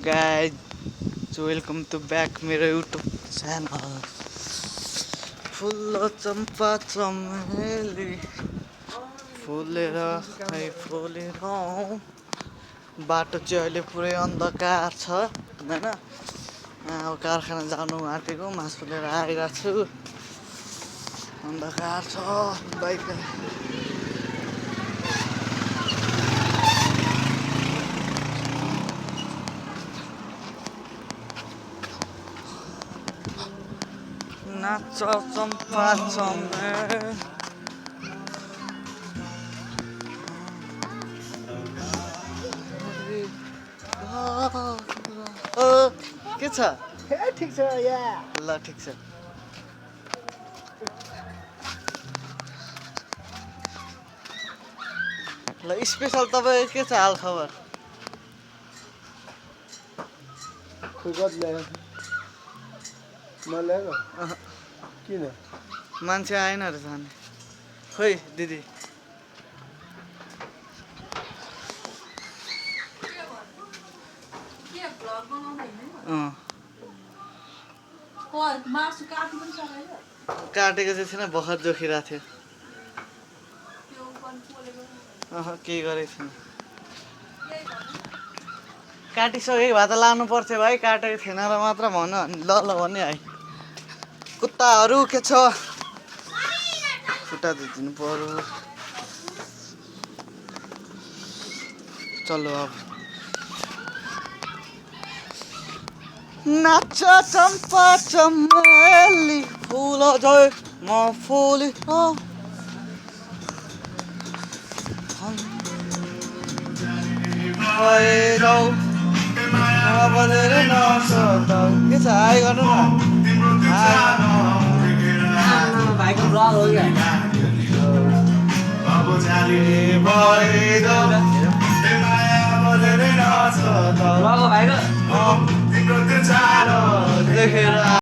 guys, so welcome to back मेरो YouTube channel. फुल चम्पा चमेली फुलेर है फुलेर बाटो चाहिँ अहिले पुरै अन्धकार छ हैन। अब कारखाना जानु आँटेको मासु लिएर आइरहेको छु। अन्धकार छ बाइक नाच चम्पा चमेली के छ ठिक छ या ल ठिक छ। ल स्पेशल तपाईको के छ हाल खबर? खुगत ल्यायो नल्याएको किन मान्छे आएन रहेछ अनि खोइ दिदी काटेको चाहिँ थिएन भर्खर जोखिरहेको थियो। केही गरेको थिएन काटिसकेको भए त लानु पर्थ्यो भाइ। काटेको थिएन र मात्र भन ल ल भने है। कुत्ताहरू के छ खुट्टा दिनु पर्यो। चलो अब नाच चम्पा चमेली फुल जय म फुली के छ हाई गर्नु न भाइको ब्लग हो क्या ब्लग हो भाइको देखेर